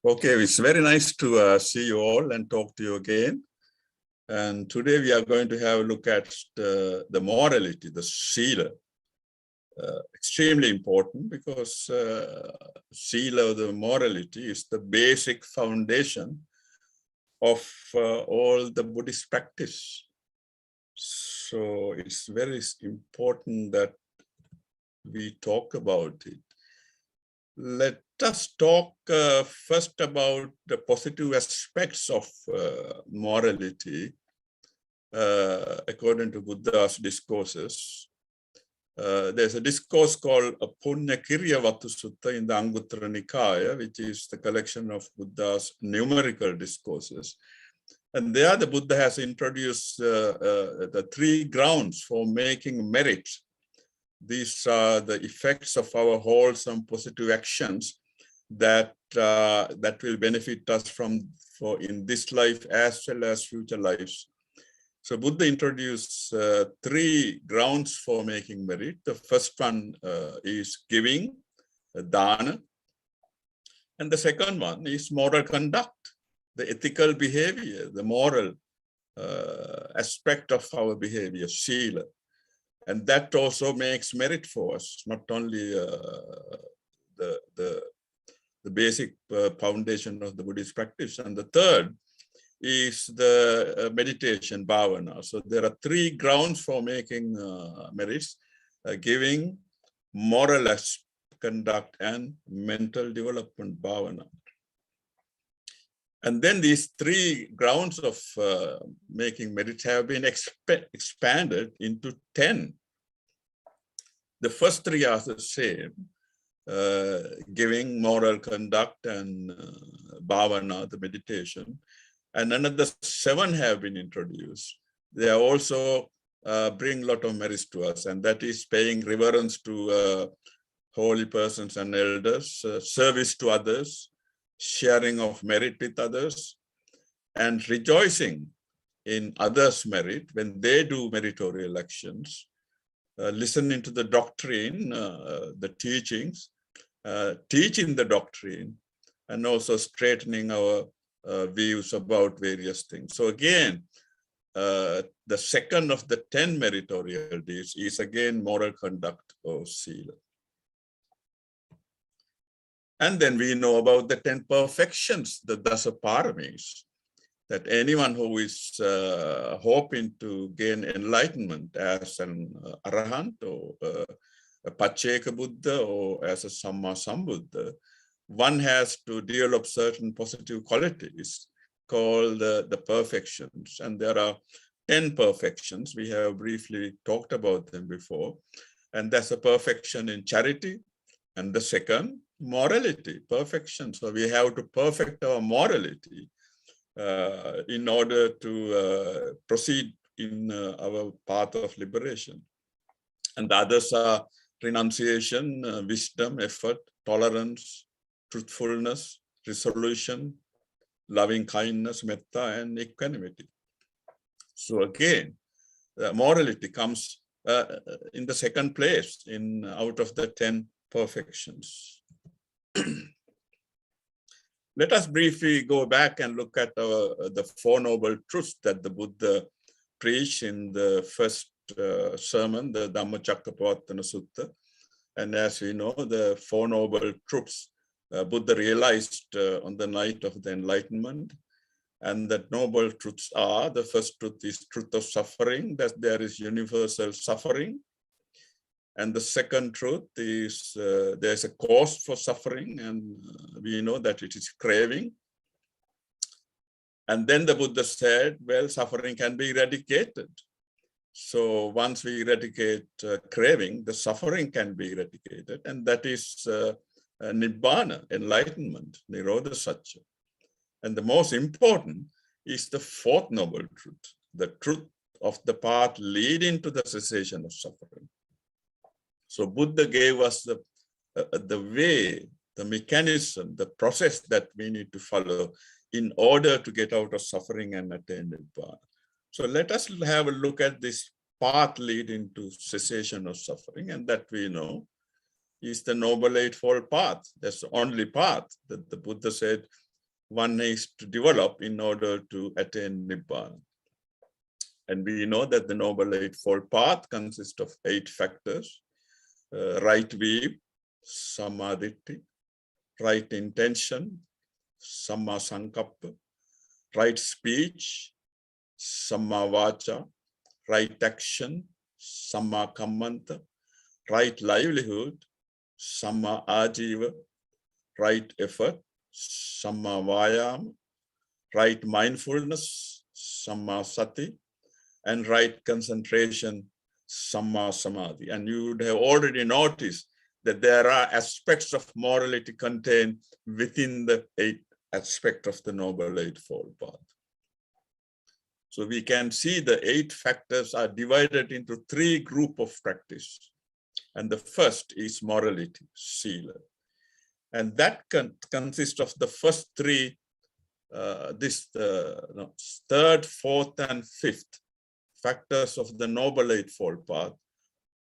Okay, it's very nice to see you all and talk to you again. And today we are going to have a look at the morality, the Sila. Extremely important because Sila, the morality, is the basic foundation of all the Buddhist practice. So it's very important that we talk about it. Let us talk first about the positive aspects of morality according to Buddha's discourses. There's a discourse called Punya Kiryavatu Sutta in the Anguttara Nikaya, which is the collection of Buddha's numerical discourses. And there the Buddha has introduced the three grounds for making merit. These are the effects of our wholesome positive actions that will benefit us for in this life as well as future lives. So Buddha introduced three grounds for making merit. The first one is giving, dana. And the second one is moral conduct, the ethical behavior, the moral aspect of our behavior, Sila. And that also makes merit for us, not only the basic foundation of the Buddhist practice. And the third is the meditation, bhavana. So there are three grounds for making merits: giving, moral conduct, and mental development, bhavana. And then these three grounds of making merit have been expanded into 10. The first three are the same, giving, moral conduct, and bhavana, the meditation. And another 7 have been introduced. They also bring a lot of merits to us, and that is paying reverence to holy persons and elders, service to others, sharing of merit with others, and rejoicing in others' merit when they do meritorious actions, listening to the doctrine, the teachings, teaching the doctrine, and also straightening our views about various things. So again, the second of the 10 meritorious deeds is again moral conduct or Sila. And then we know about the 10 perfections, the dasa paramis, that anyone who is hoping to gain enlightenment as an arahant or a pacceka Buddha or as a samma sambuddha, one has to develop certain positive qualities called the perfections. And there are 10 perfections. We have briefly talked about them before. And that's a perfection in charity. And the second, morality, perfection. So we have to perfect our morality in order to proceed in our path of liberation. And the others are renunciation, wisdom, effort, tolerance, truthfulness, resolution, loving kindness, metta, and equanimity. So again, morality comes in the second place out of the 10 perfections. Let us briefly go back and look at the Four Noble Truths that the Buddha preached in the first sermon, the Dhammacakkappavattana Sutta. And as we know, the Four Noble Truths Buddha realized on the night of the enlightenment. And that noble truths are, the first truth is truth of suffering, that there is universal suffering. And the second truth is there's a cause for suffering, and we know that it is craving. And then the Buddha said, well, suffering can be eradicated. So once we eradicate craving, the suffering can be eradicated, and that is nibbana, enlightenment, nirodha satya. And the most important is the fourth noble truth, the truth of the path leading to the cessation of suffering. So Buddha gave us the way, the mechanism, the process that we need to follow in order to get out of suffering and attain nibbana. So let us have a look at this path leading to cessation of suffering, and that we know is the Noble Eightfold Path. That's the only path that the Buddha said one needs to develop in order to attain Nibbana. And we know that the Noble Eightfold Path consists of 8 factors: right view, samadhi, right intention, samma sankappa, right speech, samma vacha, right action, samma kammanta, right livelihood, samma ajiva, right effort, samma vayama, right mindfulness, samma sati, and right concentration, samma samadhi. And you would have already noticed that there are aspects of morality contained within the 8 aspects of the Noble Eightfold Path. So we can see the 8 factors are divided into 3 groups of practice. And the first is morality, Sila. And that consists of the first 3, third, fourth, and fifth factors of the Noble Eightfold Path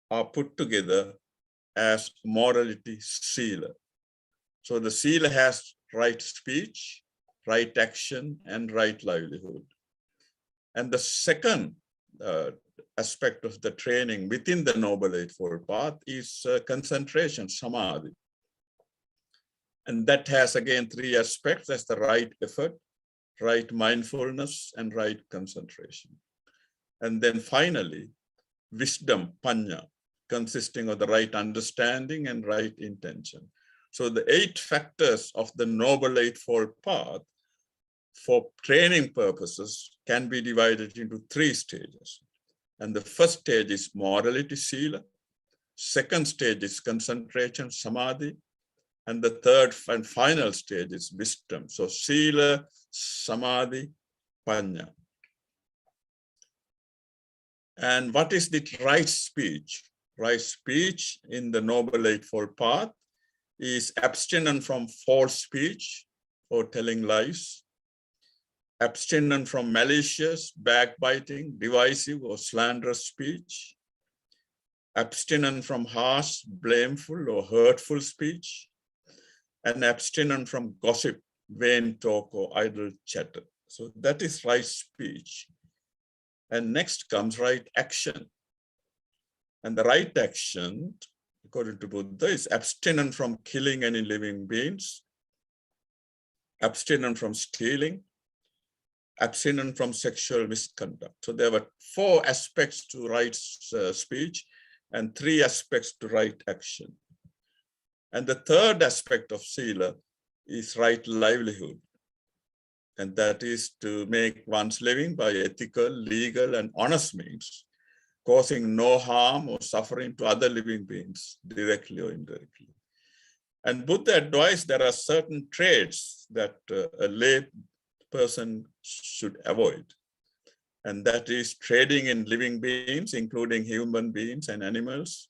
are put together as morality, Sila. So the Sila has right speech, right action, and right livelihood. And the second aspect of the training within the Noble Eightfold Path is concentration, samadhi. And that has again 3 aspects: as the right effort, right mindfulness, and right concentration. And then finally, wisdom, panya, consisting of the right understanding and right intention. So the 8 factors of the Noble Eightfold Path for training purposes can be divided into 3 stages. And the first stage is morality, Sila. Second stage is concentration, samadhi. And the third and final stage is wisdom. So Sila, samadhi, panya. And what is the right speech? Right speech in the Noble Eightfold Path is abstinence from false speech or telling lies, abstinence from malicious, backbiting, divisive, or slanderous speech, abstinence from harsh, blameful, or hurtful speech, and abstinence from gossip, vain talk, or idle chatter. So that is right speech. And next comes right action. And the right action, according to Buddha, is abstinence from killing any living beings, abstinence from stealing, abstinence from sexual misconduct. So there were 4 aspects to right speech and 3 aspects to right action. And the third aspect of Sila is right livelihood. And that is to make one's living by ethical, legal, and honest means, causing no harm or suffering to other living beings, directly or indirectly. And Buddha advised there are certain traits that a lay person should avoid. And that is trading in living beings, including human beings and animals,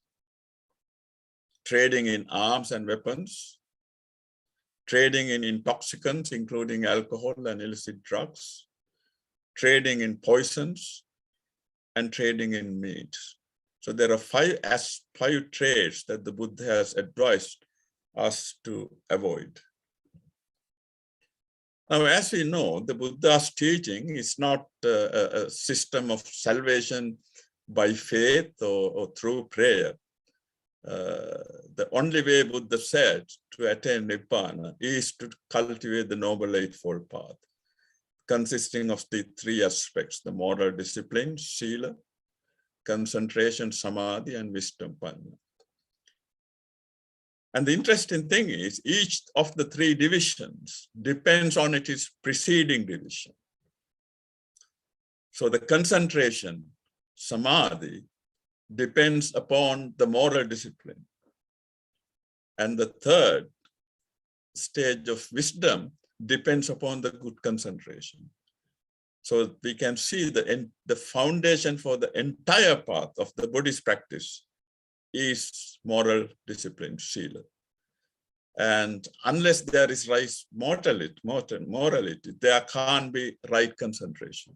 trading in arms and weapons, trading in intoxicants, including alcohol and illicit drugs, trading in poisons, and trading in meat. So there are 5 traits that the Buddha has advised us to avoid. Now, as we know, the Buddha's teaching is not a system of salvation by faith or through prayer. The only way Buddha said to attain Nibbana is to cultivate the Noble Eightfold Path, consisting of the 3 aspects: the moral discipline, Sila, concentration, samadhi, and wisdom, panya. And the interesting thing is, each of the 3 divisions depends on its preceding division. So the concentration, samadhi, depends upon the moral discipline. And the third stage of wisdom depends upon the good concentration. So we can see the foundation for the entire path of the Buddhist practice is moral discipline, Sila. And unless there is right morality, there can't be right concentration.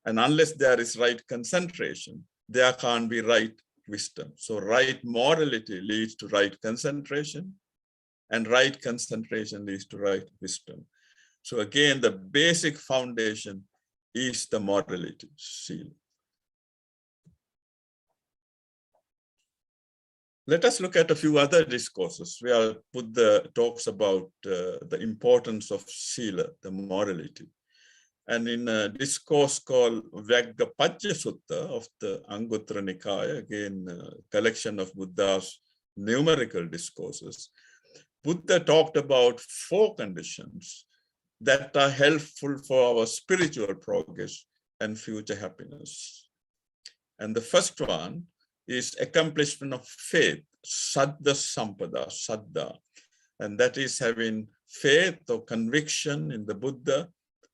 And unless there is right concentration, there can't be right wisdom. So right morality leads to right concentration, and right concentration leads to right wisdom. So again, the basic foundation is the morality, Sila. Let us look at a few other discourses where Buddha talks about the importance of Sila, the morality. And in a discourse called Vyaggapajja Sutta of the Anguttara Nikaya, again, a collection of Buddha's numerical discourses, Buddha talked about 4 conditions that are helpful for our spiritual progress and future happiness. And the first one is accomplishment of faith, saddha sampada, saddha. And that is having faith or conviction in the Buddha,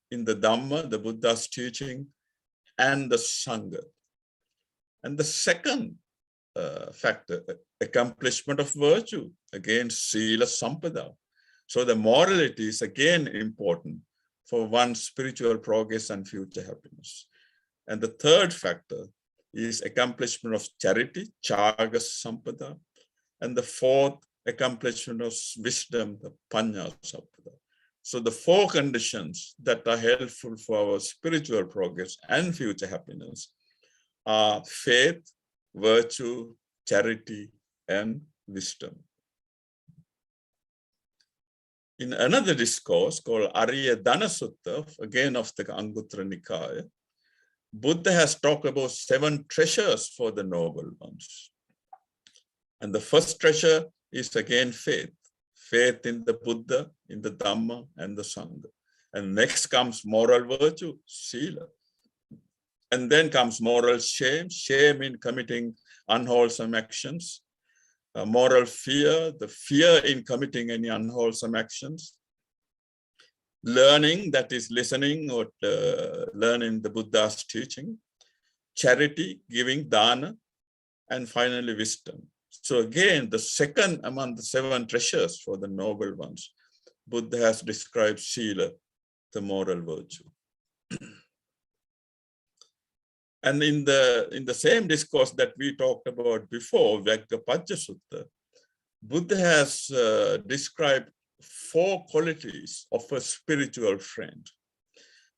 in the Dhamma, the Buddha's teaching, and the Sangha. And the second factor, accomplishment of virtue, again, Sila Sampada. So the morality is again important for one's spiritual progress and future happiness. And the third factor is accomplishment of charity, Chaga Sampada. And the fourth, accomplishment of wisdom, the Panya Sampada. So the 4 conditions that are helpful for our spiritual progress and future happiness are faith, virtue, charity, and wisdom. In another discourse called Ari Sutta, again of the Anguttara Nikaya, Buddha has talked about 7 treasures for the noble ones. And the first treasure is again faith. Faith in the Buddha, in the Dhamma, and the Sangha. And next comes moral virtue, Sila. And then comes moral shame, shame in committing unwholesome actions. Moral fear, the fear in committing any unwholesome actions. Learning, that is listening or learning the Buddha's teaching. Charity, giving dana. And finally, wisdom. So again, the second among the 7 treasures for the noble ones, Buddha has described Sila, the moral virtue. And in the same discourse that we talked about before, Vyaggapajja Sutta, Buddha has described 4 qualities of a spiritual friend.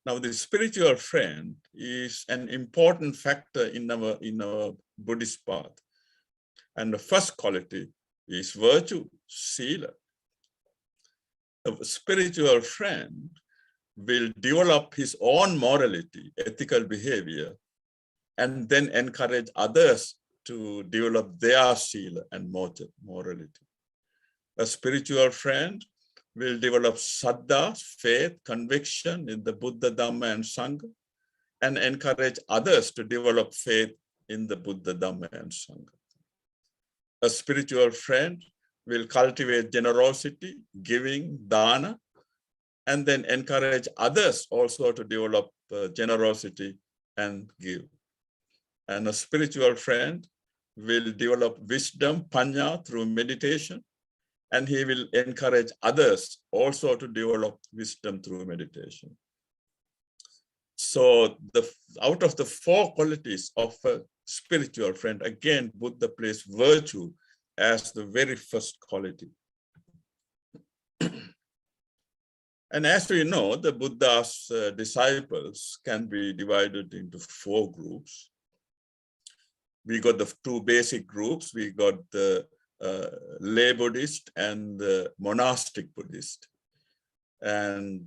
Now, the spiritual friend is an important factor in our Buddhist path. And the first quality is virtue, Sila. A spiritual friend will develop his own morality, ethical behavior, and then encourage others to develop their Sila and morality. A spiritual friend will develop saddha, faith, conviction in the Buddha, Dhamma, and Sangha, and encourage others to develop faith in the Buddha, Dhamma, and Sangha. A spiritual friend will cultivate generosity, giving, dana, and then encourage others also to develop generosity and give. And a spiritual friend will develop wisdom, panya, through meditation, and he will encourage others also to develop wisdom through meditation. So out of the 4 qualities of a spiritual friend, again, Buddha placed virtue as the very first quality. And as we know, the Buddha's disciples can be divided into 4 groups. We got the 2 basic groups. We got the Lay Buddhist and the monastic Buddhist. And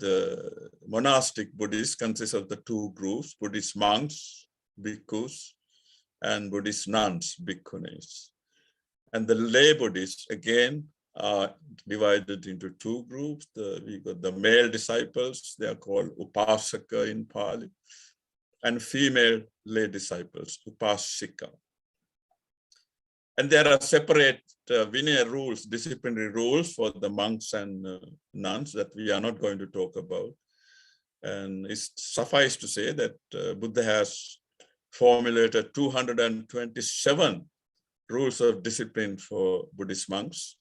monastic Buddhists consist of the 2 groups, Buddhist monks, bhikkhus, and Buddhist nuns, bhikkhunis. And the lay Buddhists, again, are divided into 2 groups. We got the male disciples, they are called upasaka in Pali, and female lay disciples, upasika. And there are separate Vinaya rules, disciplinary rules for the monks and nuns that we are not going to talk about. And it's suffice to say that Buddha has formulated 227 rules of discipline for Buddhist monks.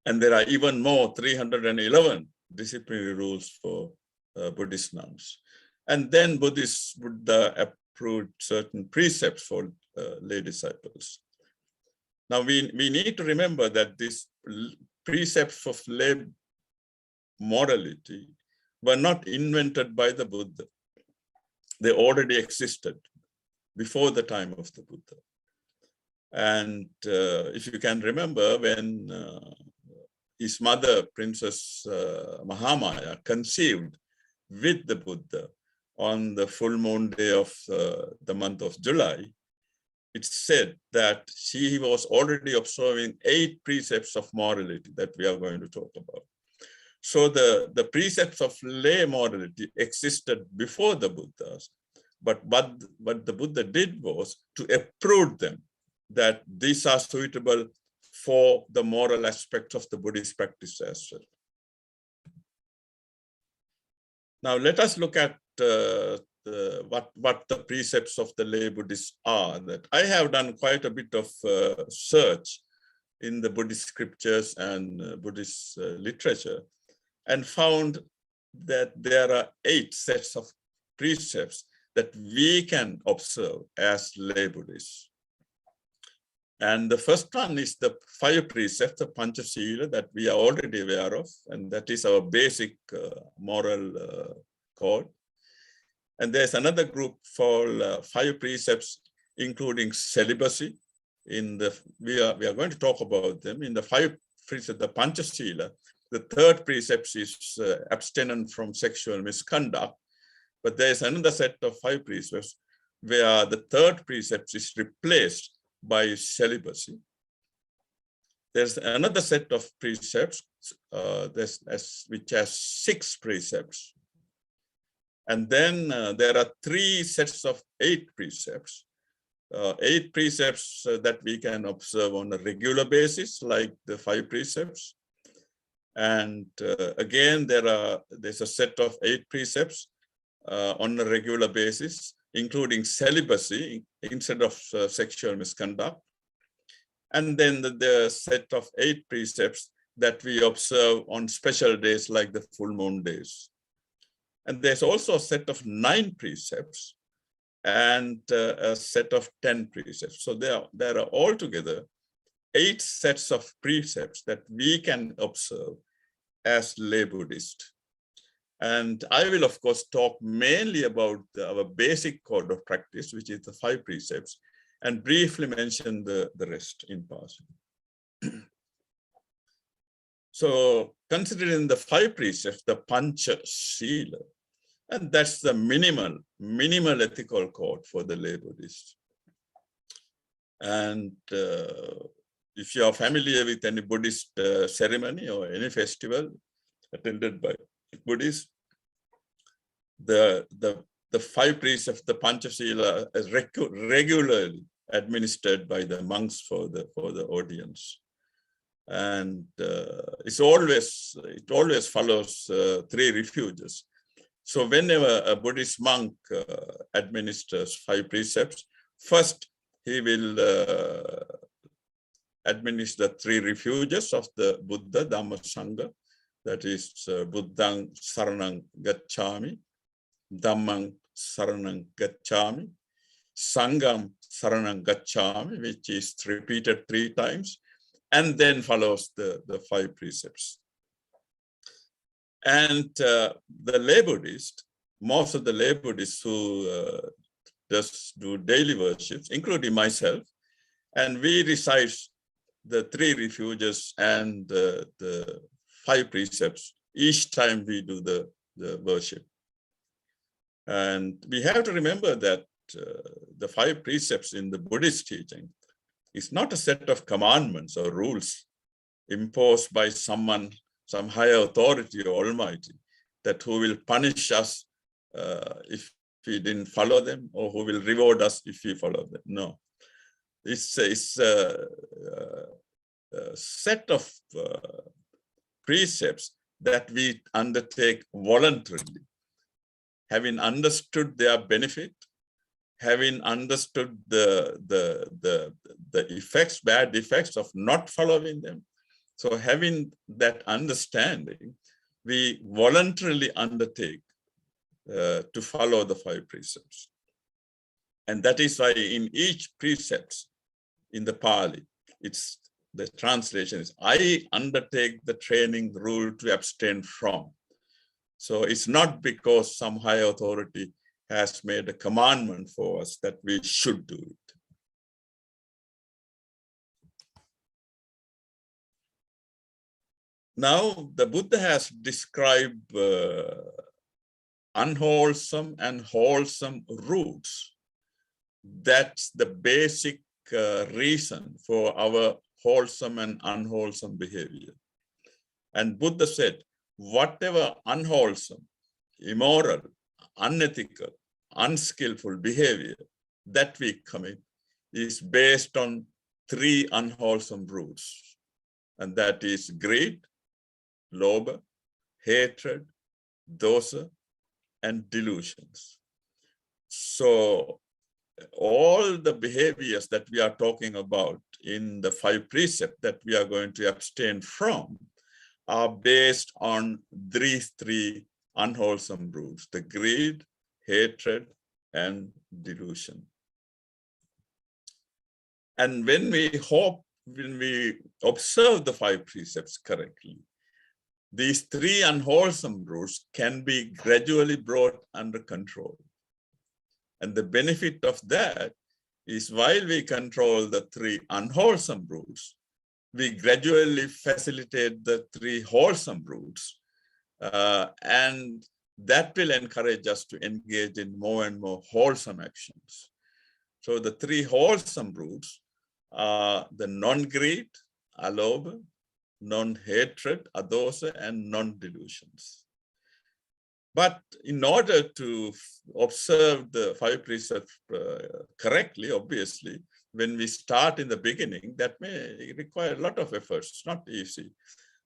And there are even more, 311 disciplinary rules for Buddhist nuns. And then Buddha approved certain precepts for lay disciples. Now we need to remember that these precepts of lay morality were not invented by the Buddha. They already existed before the time of the Buddha. And if you can remember, when his mother, Princess Mahamaya, conceived with the Buddha on the full moon day of the month of July, it's said that she was already observing 8 precepts of morality that we are going to talk about. So the precepts of lay morality existed before the Buddhas, but what the Buddha did was to approve them, that these are suitable for the moral aspects of the Buddhist practice as well. Now let us look at what the precepts of the lay Buddhists are. That I have done quite a bit of search in the Buddhist scriptures and Buddhist literature, and found that there are 8 sets of precepts that we can observe as lay Buddhists. And the first one is the 5 precepts, the Pancha Sila, that we are already aware of, and that is our basic moral code. And there's another group for 5 precepts, including celibacy. We are going to talk about them. In the 5 precepts, the Pancha Sila, the 3rd precept is abstinence from sexual misconduct. But there's another set of 5 precepts where the 3rd precept is replaced by celibacy. There's another set of precepts which has 6 precepts. And then there are 3 sets of 8 precepts. 8 precepts that we can observe on a regular basis, like the 5 precepts. And again, there's a set of 8 precepts on a regular basis, including celibacy instead of sexual misconduct. And then the set of 8 precepts that we observe on special days like the full moon days. And there's also a set of 9 precepts and a set of 10 precepts. So there are altogether 8 sets of precepts that we can observe as lay Buddhist. And I will, of course, talk mainly about our basic code of practice, which is the 5 precepts, and briefly mention the rest in passing. So considering the 5 precepts, the Pancha Sila, and that's the minimal ethical code for the lay Buddhist. And if you are familiar with any Buddhist ceremony or any festival attended by Buddhists, the 5 precepts, the Pancha Sila, is regularly administered by the monks for the audience, and it always follows 3 refuges. So whenever a Buddhist monk administers 5 precepts, first he will administer 3 refuges of the Buddha, Dhamma, Sangha. That is Buddhang Saranang Gacchami, Dhammang Saranang Gacchami, Sangham Saranang Gacchami, which is repeated 3 times, and then follows the 5 precepts. And the lay Buddhist, most of the lay Buddhists who just do daily worships, including myself, and we recite the 3 refuges and the 5 precepts each time we do the worship. And we have to remember that the 5 precepts in the Buddhist teaching is not a set of commandments or rules imposed by someone, some higher authority or almighty, that who will punish us if we didn't follow them, or who will reward us if we follow them. No, it's a set of precepts that we undertake voluntarily, having understood their benefit, having understood the effects, bad effects of not following them. So having that understanding, we voluntarily undertake to follow the 5 precepts. And that is why in each precept in the Pali, the translation is, I undertake the training rule to abstain from. So it's not because some high authority has made a commandment for us that we should do it. Now, the Buddha has described unwholesome and wholesome roots. That's the basic reason for our wholesome and unwholesome behavior. And Buddha said, whatever unwholesome, immoral, unethical, unskillful behavior that we commit is based on 3 unwholesome roots. And that is greed, lobha, hatred, dasa, and delusions. So all the behaviors that we are talking about in the 5 precepts that we are going to abstain from are based on these 3 unwholesome roots: the greed, hatred, and delusion. And when we observe the 5 precepts correctly, these 3 unwholesome roots can be gradually brought under control. And the benefit of that is, while we control the 3 unwholesome roots, we gradually facilitate the 3 wholesome roots. And that will encourage us to engage in more and more wholesome actions. So the 3 wholesome roots are the non-greed, alobha, non-hatred, adosa, and non-delusions. But in order to observe the 5 precepts correctly, obviously, when we start in the beginning, that may require a lot of efforts. It's not easy.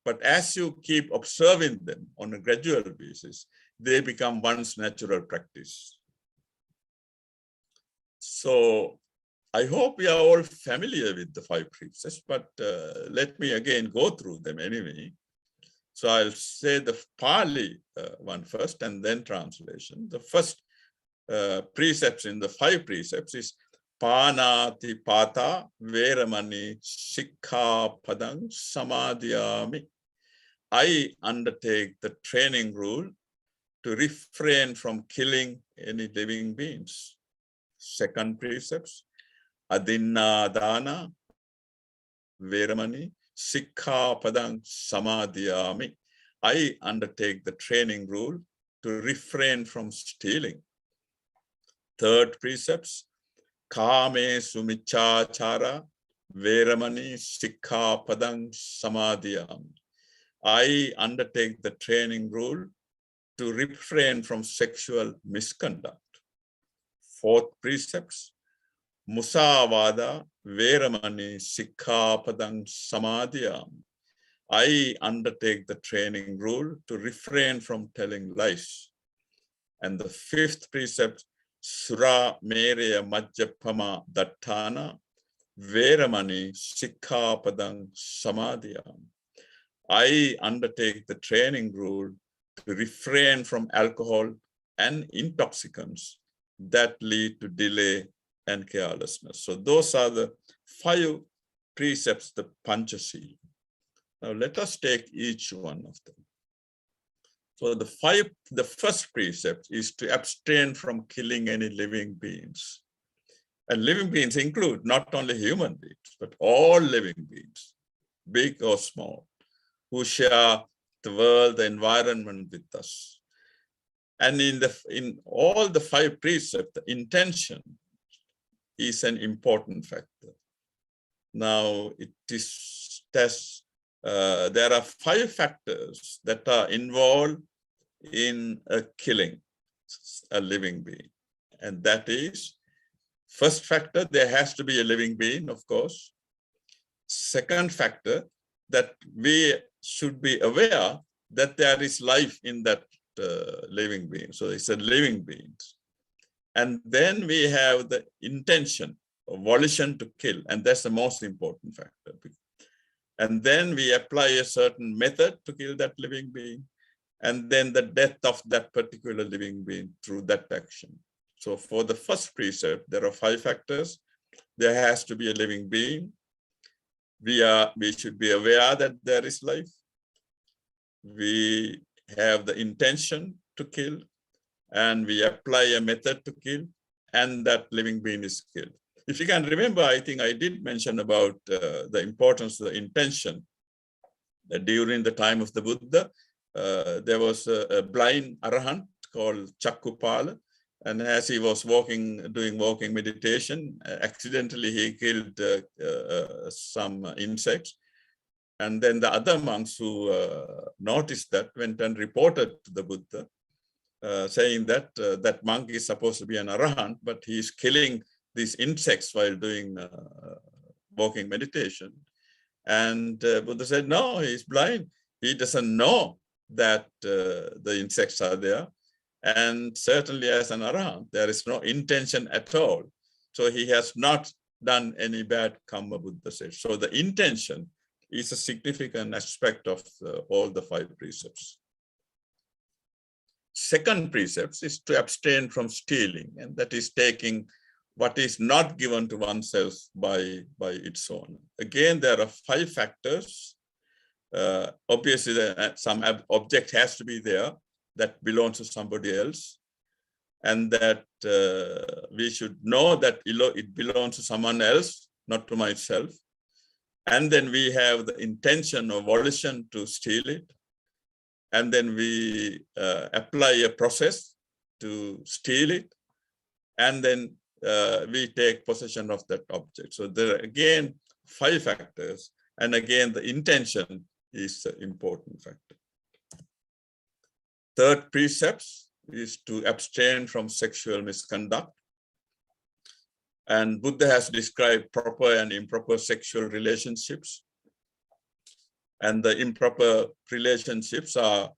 But as you keep observing them on a gradual basis, they become one's natural practice. So I hope we are all familiar with the 5 precepts, but let me again go through them anyway. So I'll say the Pali one first and then translation. The first precepts in the 5 precepts is Panati Pata Veramani Sikha Padang Samadhyami. I undertake the training rule to refrain from killing any living beings. Second precepts, Adinna Dana Veramani Sikha Padang Samadhyami. I undertake the training rule to refrain from stealing. Third precepts, Kame Sumichachara Veramani Sikha Padang Samadhyami. I undertake the training rule to refrain from sexual misconduct. Fourth precepts, Musavada Veramani Sikhapadang Samadhyam. I undertake the training rule to refrain from telling lies. And the 5th precept, Sura Mereya Majjapama Dattana Veramani Sikhapadang Samadhyam. I undertake the training rule to refrain from alcohol and intoxicants that lead to delay and carelessness. So those are the 5 precepts, the Panchasila. Now let us take each one of them. So the first precept is to abstain from killing any living beings. And living beings include not only human beings, but all living beings, big or small, who share the world, the environment with us. And in all the 5 precepts, the intention is an important factor. Now, there are 5 factors that are involved in killing a living being. And that is, first factor, there has to be a living being, of course. Second factor, that we should be aware that there is life in that living being. So it's a living being. And then we have the intention, or volition to kill, and that's the most important factor. And then we apply a certain method to kill that living being, and then the death of that particular living being through that action. So for the first precept, there are 5 factors. There has to be a living being. We should be aware that there is life. We have the intention to kill, and we apply a method to kill, and that living being is killed. If you can remember, I think I did mention about the importance of the intention. That during the time of the Buddha, there was a blind arahant called Chakkupala, and as he was doing walking meditation, accidentally he killed some insects. And then the other monks who noticed that went and reported to the Buddha, saying that that monk is supposed to be an arahant, but he's killing these insects while doing walking meditation. And Buddha said, no, he's blind. He doesn't know that the insects are there. And certainly as an arahant, there is no intention at all. So he has not done any bad karma, Buddha said. So the intention is a significant aspect of all the 5 precepts. Second precept is to abstain from stealing, and that is taking what is not given to oneself by its own. Again, there are 5 factors. Obviously, some object has to be there that belongs to somebody else, and that we should know that it belongs to someone else, not to myself. And then we have the intention or volition to steal it. And then we apply a process to steal it. And then we take possession of that object. So there are again 5 factors. And again, the intention is an important factor. Third precept is to abstain from sexual misconduct. And Buddha has described proper and improper sexual relationships. And the improper relationships are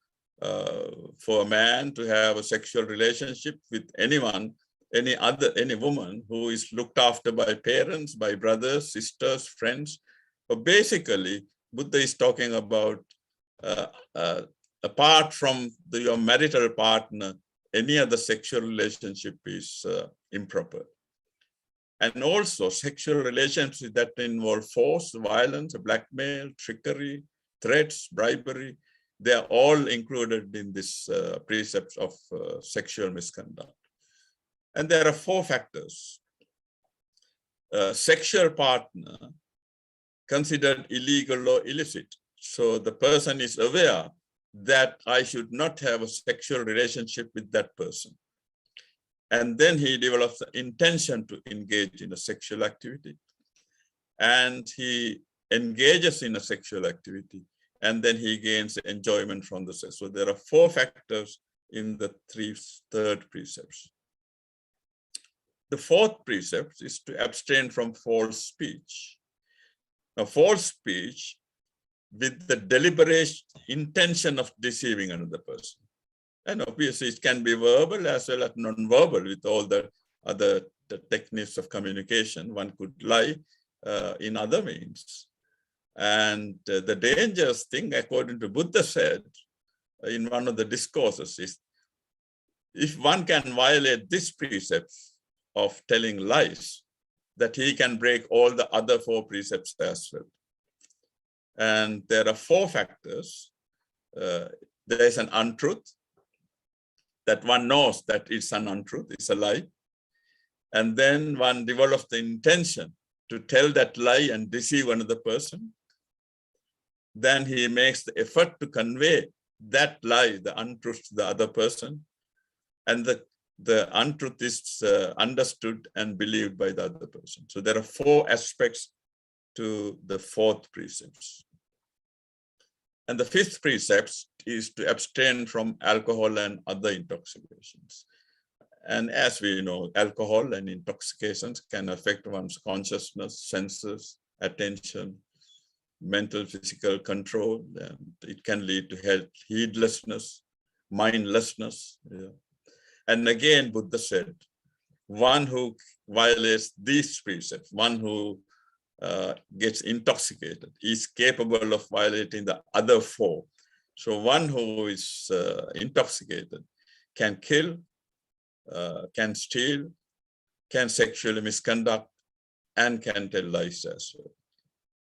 for a man to have a sexual relationship with anyone, any woman who is looked after by parents, by brothers, sisters, friends. But basically, Buddha is talking about apart from your marital partner, any other sexual relationship is improper. And also sexual relationships that involve force, violence, blackmail, trickery, threats, bribery, they are all included in this precept of sexual misconduct. And there are 4 factors. Sexual partner considered illegal or illicit. So the person is aware that I should not have a sexual relationship with that person. And then he develops the intention to engage in a sexual activity. And he engages in a sexual activity. And then he gains enjoyment from the sex. So there are 4 factors in the third precepts. The 4th precept is to abstain from false speech. Now, false speech with the deliberate intention of deceiving another person. And obviously it can be verbal as well as non-verbal with all the other techniques of communication. One could lie in other means. And the dangerous thing, according to Buddha said in one of the discourses, is if one can violate this precept of telling lies, that he can break all the other 4 precepts as well. And there are 4 factors. There is an untruth, that one knows that it's an untruth, it's a lie. And then one develops the intention to tell that lie and deceive another person. Then he makes the effort to convey that lie, the untruth, to the other person. And the untruth is understood and believed by the other person. So there are 4 aspects to the 4th precept. And the 5th precept is to abstain from alcohol and other intoxications. And as we know, alcohol and intoxications can affect one's consciousness, senses, attention, mental, physical control, and it can lead to health, heedlessness, mindlessness. Yeah. And again, Buddha said, one who violates these precepts, one who gets intoxicated, is capable of violating the other 4. So one who is intoxicated can kill, can steal, can sexually misconduct, and can tell lies as well.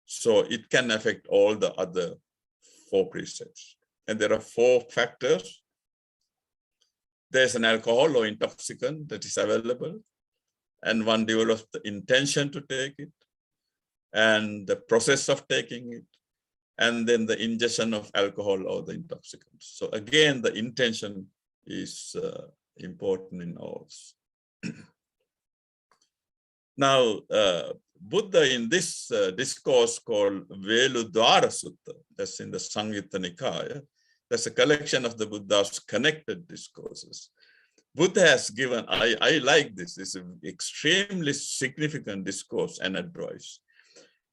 So it can affect all the other 4 precepts. and there are 4 factors. There's an alcohol or intoxicant that is available, and one develops the intention to take it, and the process of taking it, and then the ingestion of alcohol or the intoxicants. So again, the intention is important in all. Now, Buddha in this discourse called Veludvara Sutta, that's in the Samyutta Nikaya, that's a collection of the Buddha's connected discourses. Buddha has given, I like this, it's an extremely significant discourse and advice.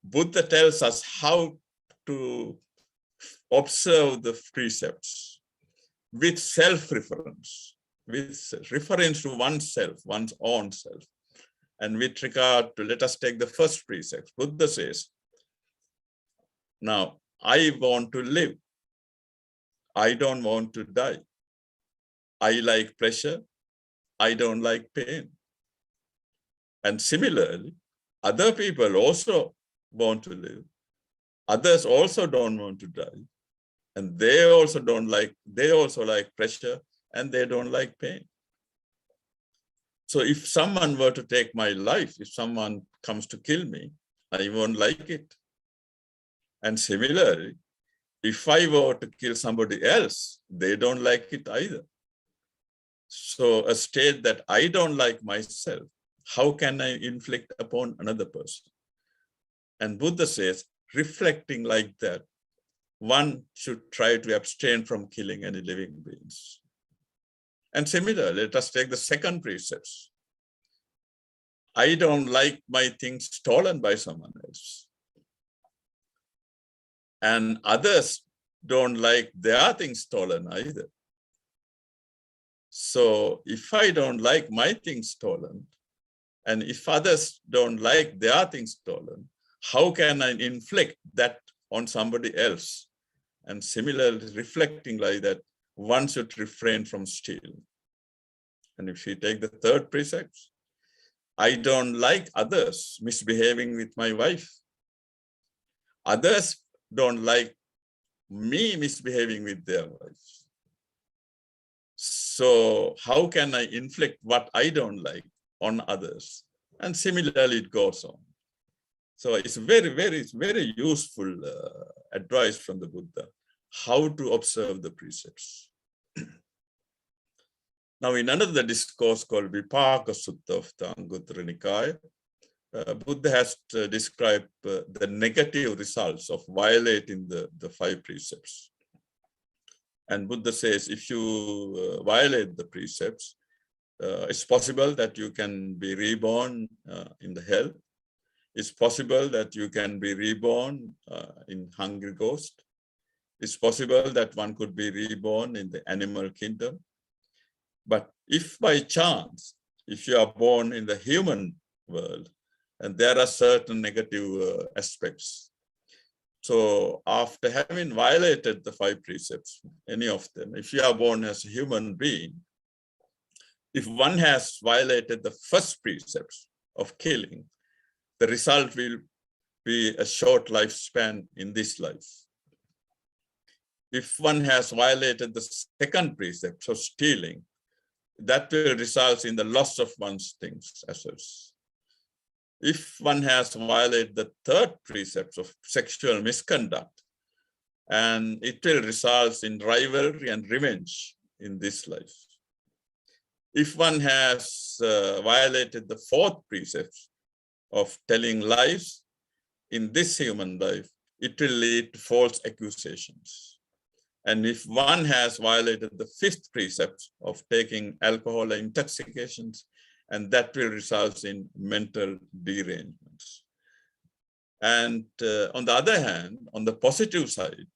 Buddha tells us how to observe the precepts with self-reference, with reference to oneself, one's own self. And with regard to, let us take the first precept. Buddha says, now, I want to live. I don't want to die. I like pleasure. I don't like pain. And similarly, other people also want to live. Others also don't want to die. And they also like pleasure, and they don't like pain. So if someone were to take my life, if someone comes to kill me, I won't like it. And similarly, if I were to kill somebody else, they don't like it either. So a state that I don't like myself, how can I inflict upon another person? And Buddha says, reflecting like that, one should try to abstain from killing any living beings. And similarly, let us take the second precept. I don't like my things stolen by someone else. And others don't like their things stolen either. So if I don't like my things stolen, and if others don't like their things stolen, how can I inflict that on somebody else? And similarly, reflecting like that, one should refrain from stealing. And if we take the third precept, I don't like others misbehaving with my wife. Others don't like me misbehaving with their wives. So how can I inflict what I don't like on others? And similarly, it goes on. So it's very useful advice from the Buddha, how to observe the precepts. Now, in another discourse called Vipaka Sutta of the Anguttara Nikaya, Buddha has described the negative results of violating the 5 precepts. And Buddha says, if you violate the precepts, it's possible that you can be reborn in the hell. It's possible that you can be reborn in hungry ghost. It's possible that one could be reborn in the animal kingdom. But if by chance, if you are born in the human world, and there are certain negative aspects. So after having violated the 5 precepts, any of them, if you are born as a human being, if one has violated the first precepts of killing, the result will be a short lifespan in this life. If one has violated the second precept of stealing, that will result in the loss of one's things, assets. If one has violated the third precept of sexual misconduct, and it will result in rivalry and revenge in this life. If one has violated the fourth precept of telling lies in this human life, it will lead to false accusations. And if one has violated the 5th precept of taking alcohol or intoxications, and that will result in mental derangements. And on the other hand, on the positive side,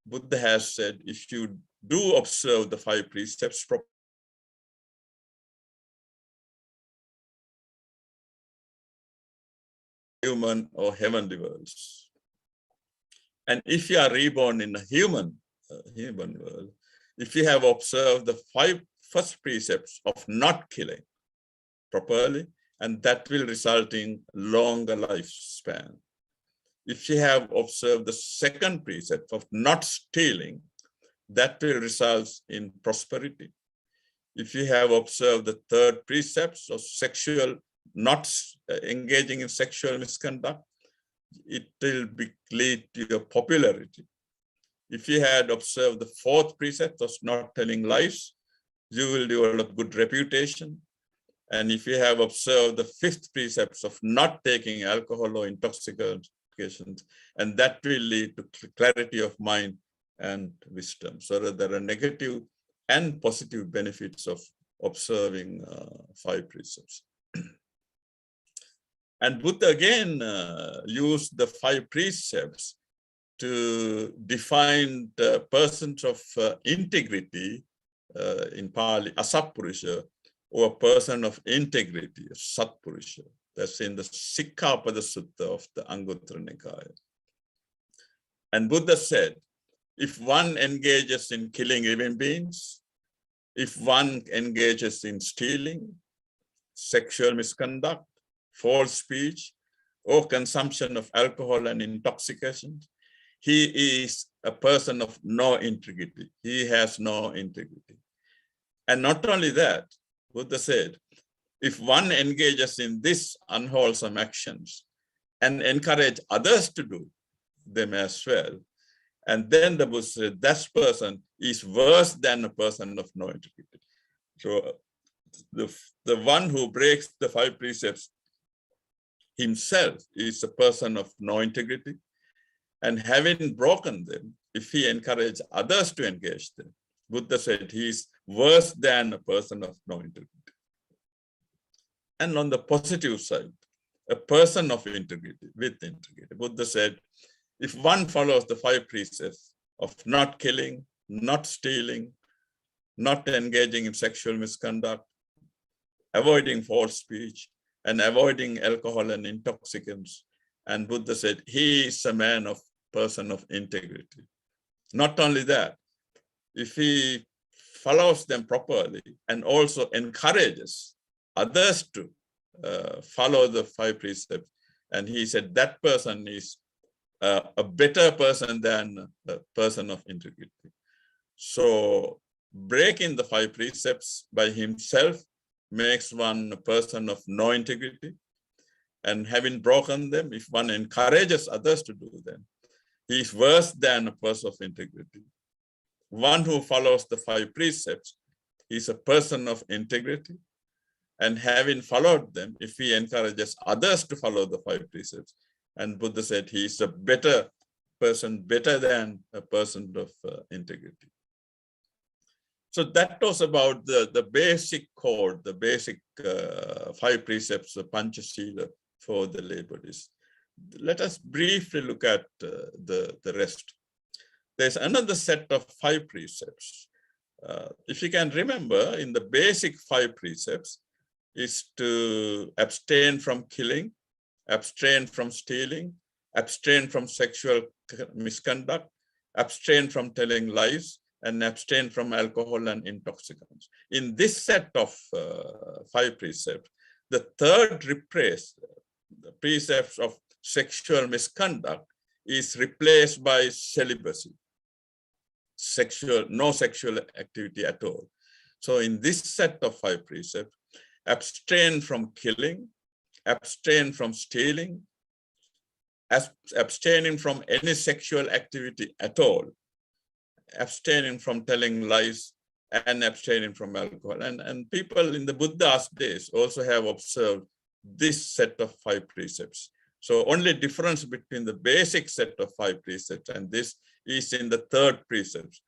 Buddha has said, if you do observe the 5 precepts properly, human or heavenly worlds. And if you are reborn in a human world, if you have observed the 5 first precepts of not killing properly, and that will result in longer lifespan. If you have observed the second precept of not stealing, that will result in prosperity. If you have observed the third precepts of not engaging in sexual misconduct, it will lead to your popularity. If you had observed the fourth precept of not telling lies, you will develop good reputation. And if you have observed the fifth precepts of not taking alcohol or intoxicants, and that will lead to clarity of mind and wisdom. So that there are negative and positive benefits of observing 5 precepts. And Buddha again used the 5 precepts to define the persons of integrity, in Pali, asatpurusha, or a person of integrity, satpurusha. That's in the Sikkhapada Sutta of the Anguttara Nikaya. And Buddha said, if one engages in killing living beings, if one engages in stealing, sexual misconduct, false speech, or consumption of alcohol and intoxications, he is a person of no integrity. He has no integrity. And not only that, Buddha said, if one engages in these unwholesome actions and encourage others to do them as well, and then the Buddha said, that person is worse than a person of no integrity. So the one who breaks the 5 precepts himself is a person of no integrity. And having broken them, if he encourages others to engage them, Buddha said he is worse than a person of no integrity. And on the positive side, a person of integrity, with integrity, Buddha said, if one follows the 5 precepts of not killing, not stealing, not engaging in sexual misconduct, avoiding false speech, and avoiding alcohol and intoxicants, and Buddha said, he is a person of integrity. Not only that, if he follows them properly and also encourages others to follow the 5 precepts, and he said that person is a better person than a person of integrity. So breaking the 5 precepts by himself makes one a person of no integrity. And having broken them, if one encourages others to do them, he is worse than a person of integrity. One who follows the 5 precepts is a person of integrity. And having followed them, if he encourages others to follow the 5 precepts, and Buddha said he is a better person, better than a person of integrity. So that was about the basic code, the basic 5 precepts of Panchasila for the lay Buddhists. Let us briefly look at the rest. There's another set of 5 precepts. If you can remember, in the basic 5 precepts is to abstain from killing, abstain from stealing, abstain from sexual misconduct, abstain from telling lies, and abstain from alcohol and intoxicants. In this set of 5 precepts, the third the precepts of sexual misconduct is replaced by celibacy, no sexual activity at all. So in this set of 5 precepts, abstain from killing, abstain from stealing, abstaining from any sexual activity at all, abstaining from telling lies, and abstaining from alcohol. And people in the Buddha's days also have observed this set of 5 precepts. So only difference between the basic set of 5 precepts and this is in the third precept.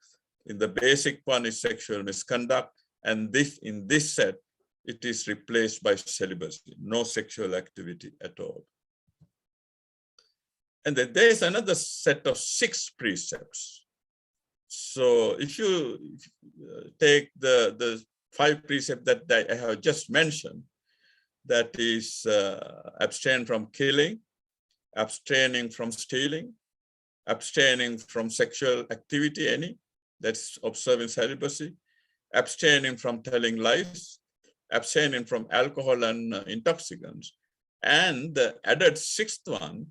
In the basic one is sexual misconduct, and in this set, it is replaced by celibacy, no sexual activity at all. And then there is another set of 6 precepts. So if you take the 5 precepts that I have just mentioned, that is abstain from killing, abstaining from stealing, abstaining from sexual activity, any, that's observing celibacy, abstaining from telling lies, abstaining from alcohol and intoxicants. And the added 6th one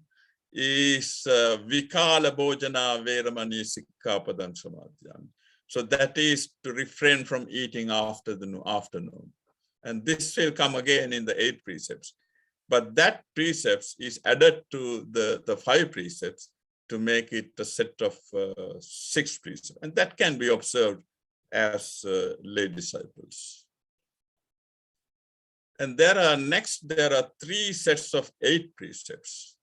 is vikala bhojana veramani sikkhapadam samadhyam. So that is to refrain from eating after the afternoon. And this will come again in the 8 precepts. But that precepts is added to the 5 precepts to make it a set of 6 precepts. And that can be observed as lay disciples. And there are 3 sets of 8 precepts.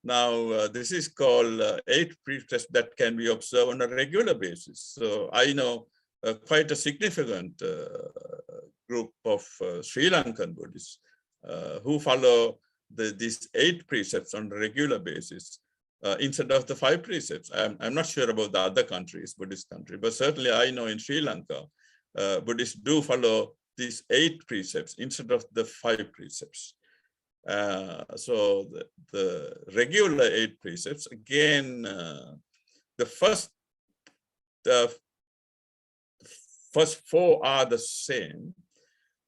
Now, this is called 8 precepts that can be observed on a regular basis. So I know quite a significant group of Sri Lankan Buddhists who follow these 8 precepts on a regular basis instead of the 5 precepts. I'm not sure about the other countries, Buddhist countries, but certainly I know in Sri Lanka, Buddhists do follow these 8 precepts instead of the 5 precepts. So the regular 8 precepts, again, the first 4 are the same.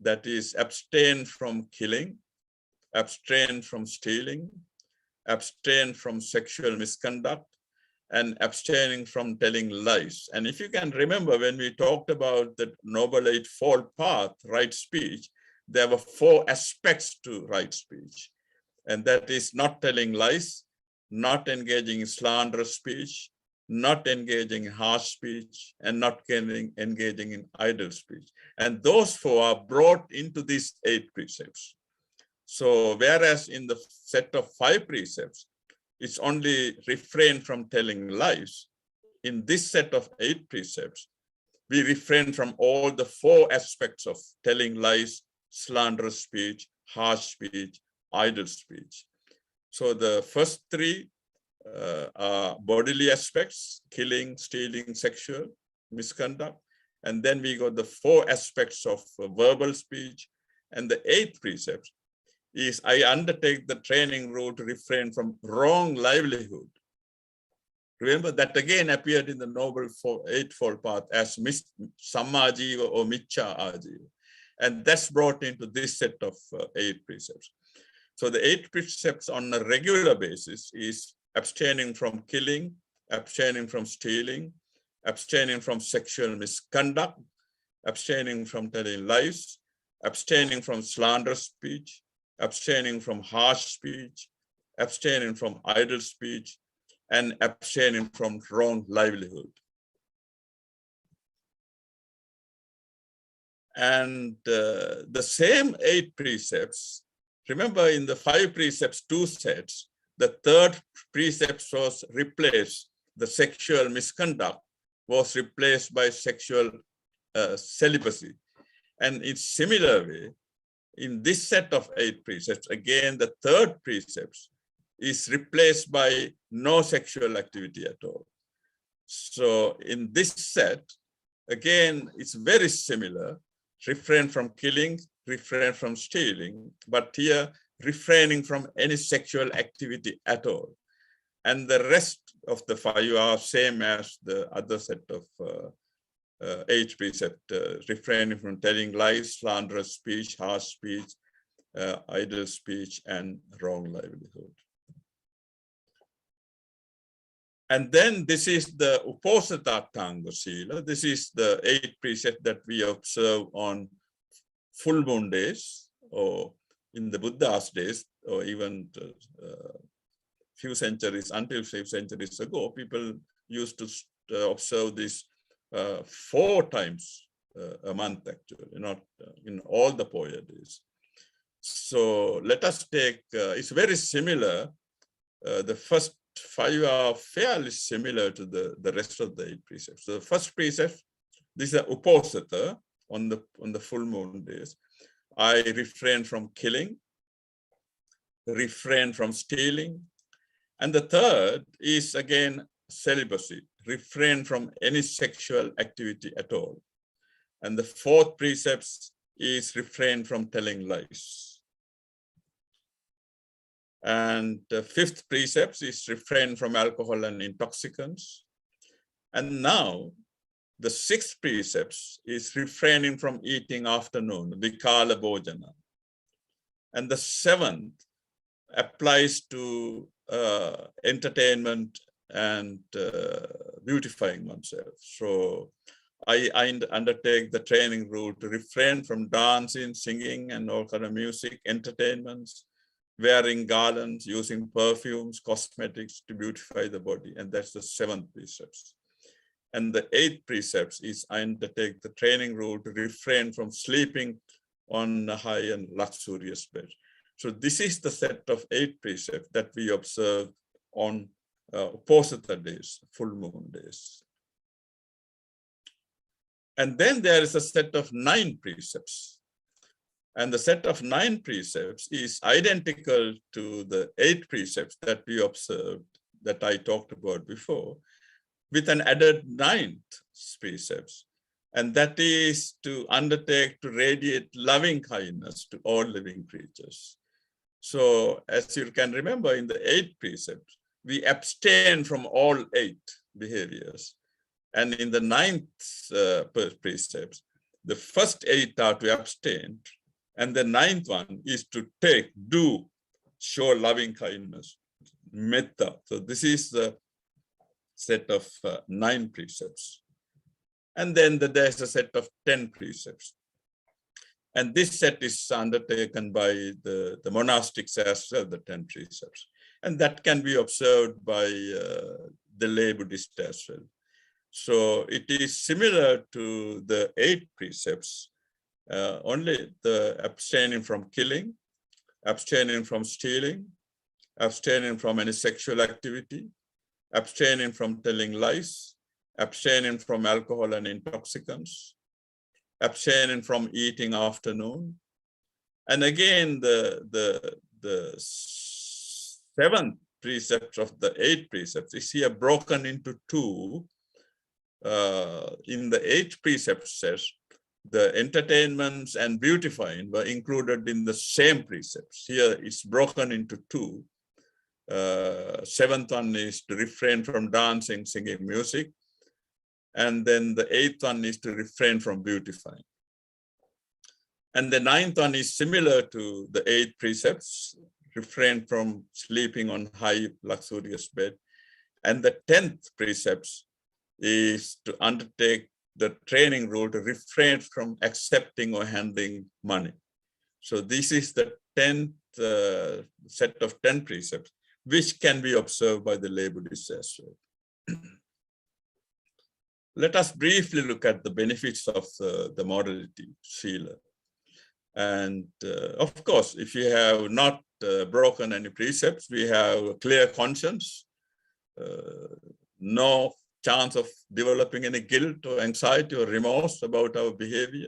That is, abstain from killing, abstain from stealing, abstain from sexual misconduct, and abstaining from telling lies. And if you can remember, when we talked about the Noble Eightfold Path, right speech, there were 4 aspects to right speech. And that is not telling lies, not engaging in slanderous speech, not engaging in harsh speech, and not engaging in idle speech. And those 4 are brought into these 8 precepts. So whereas in the set of 5 precepts, it's only refrain from telling lies, in this set of 8 precepts, we refrain from all the 4 aspects of telling lies, slanderous speech, harsh speech, idle speech. So the first 3 are bodily aspects: killing, stealing, sexual misconduct. And then we got the 4 aspects of verbal speech. And the 8th precept is, I undertake the training rule to refrain from wrong livelihood. Remember, that again appeared in the Noble Eightfold Path as sammajiva or miccha ajiva. And that's brought into this set of 8 precepts. So the 8 precepts on a regular basis is abstaining from killing, abstaining from stealing, abstaining from sexual misconduct, abstaining from telling lies, abstaining from slanderous speech, abstaining from harsh speech, abstaining from idle speech, and abstaining from wrong livelihood. And the same 8 precepts, remember in the 5 precepts, 2 sets, the 3rd precept was replaced, the sexual misconduct was replaced by sexual celibacy. And in similar way, in this set of 8 precepts, again, the 3rd precept is replaced by no sexual activity at all. So in this set, again, it's very similar: refrain from killing, refrain from stealing, but here refraining from any sexual activity at all. And the rest of the 5 are same as the other set of 8 precept, refraining from telling lies, slanderous speech, harsh speech, idle speech, and wrong livelihood. And then this is the Uposathatanga Sila. This is the 8 precept that we observe on full moon days, or in the Buddha's days, or even few centuries, until 5 centuries ago, people used to observe this 4 times a month, actually, not in all the Poya days. So let us take, it's very similar. The first 5 are fairly similar to the rest of the 8 precepts. So the first precept, this is Uposatha on the full moon days. I refrain from killing, refrain from stealing. And the 3rd is again celibacy, refrain from any sexual activity at all. And the 4th precept is refrain from telling lies. And the 5th precept is refrain from alcohol and intoxicants. And now the 6th precept is refraining from eating afternoon, vikala bhojana. And the 7th applies to entertainment and beautifying oneself. So I undertake the training rule to refrain from dancing, singing, and all kind of music, entertainments, wearing garlands, using perfumes, cosmetics to beautify the body. And that's the 7th precepts. And the 8th precepts is I undertake the training rule to refrain from sleeping on a high and luxurious bed. So this is the set of 8 precepts that we observe on Uposatha days, full moon days. And then there is a set of 9 precepts. And the set of 9 precepts is identical to the 8 precepts that we observed, that I talked about before, with an added 9th precepts. And that is to undertake to radiate loving kindness to all living creatures. So as you can remember, in the 8th precept, we abstain from all 8 behaviors. And in the 9th precepts, the first 8 are to abstain, and the 9th one is to show loving kindness, metta. So this is the set of 9 precepts. And then there's a set of 10 precepts. And this set is undertaken by the monastics as well, the 10 precepts. And that can be observed by the lay Buddhist as well. So it is similar to the 8 precepts, only the abstaining from killing, abstaining from stealing, abstaining from any sexual activity, abstaining from telling lies, abstaining from alcohol and intoxicants, abstaining from eating afternoon. And again, the 7th precept of the 8 precepts is here broken into 2. In the 8th precept says, the entertainments and beautifying were included in the same precepts. Here it's broken into 2. 7th one is to refrain from dancing, singing, music. And then the 8th one is to refrain from beautifying. And the 9th one is similar to the 8 precepts, refrain from sleeping on high luxurious bed. And the 10th precepts is to undertake the training rule to refrain from accepting or handling money. So this is the 10th set of 10 precepts, which can be observed by the lay Buddhists as well. Let us briefly look at the benefits of the morality, Sila. And of course, if you have not broken any precepts, we have a clear conscience, no chance of developing any guilt or anxiety or remorse about our behavior.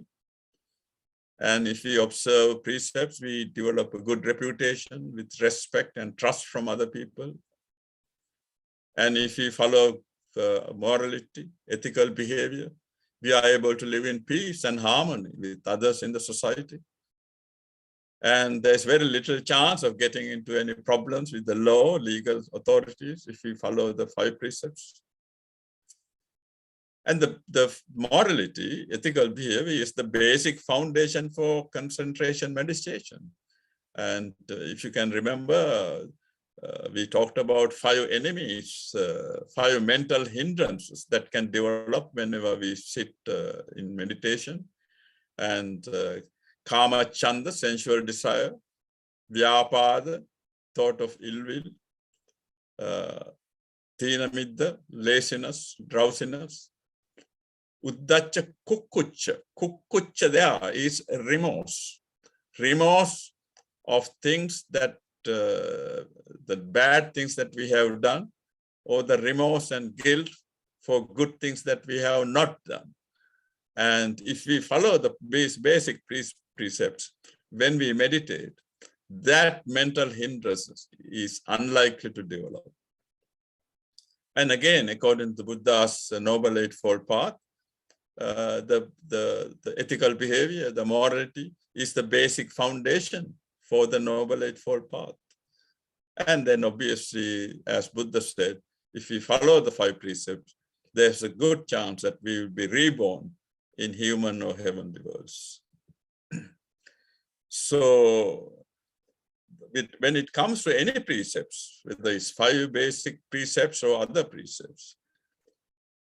And if we observe precepts, we develop a good reputation with respect and trust from other people. And if we follow morality, ethical behavior, we are able to live in peace and harmony with others in the society. And there's very little chance of getting into any problems with the law, legal authorities, if we follow the 5 precepts. And the morality, ethical behavior, is the basic foundation for concentration meditation. And if you can remember, we talked about 5 enemies, 5 mental hindrances that can develop whenever we sit in meditation. And kama chanda, sensual desire; vyapada, thought of ill will; tina midda, laziness, drowsiness; uddacha, kukkucha. Kukkucha there is remorse. Remorse of things that, the bad things that we have done, or the remorse and guilt for good things that we have not done. And if we follow the basic precepts, when we meditate, that mental hindrance is unlikely to develop. And again, according to Buddha's Noble Eightfold Path, the ethical behavior, the morality, is the basic foundation for the Noble Eightfold Path. And then obviously, as Buddha said, if we follow the 5 precepts, there's a good chance that we will be reborn in human or heavenly worlds. So when it comes to any precepts, whether it's 5 basic precepts or other precepts,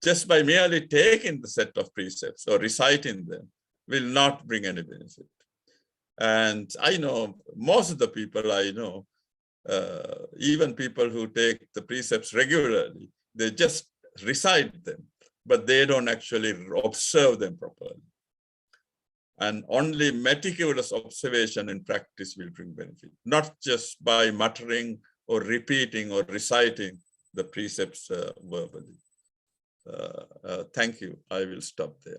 just by merely taking the set of precepts or reciting them will not bring any benefit. And I know most of the people I know, even people who take the precepts regularly, they just recite them, but they don't actually observe them properly. And only meticulous observation and practice will bring benefit, not just by muttering or repeating or reciting the precepts verbally. Thank you. I will stop there.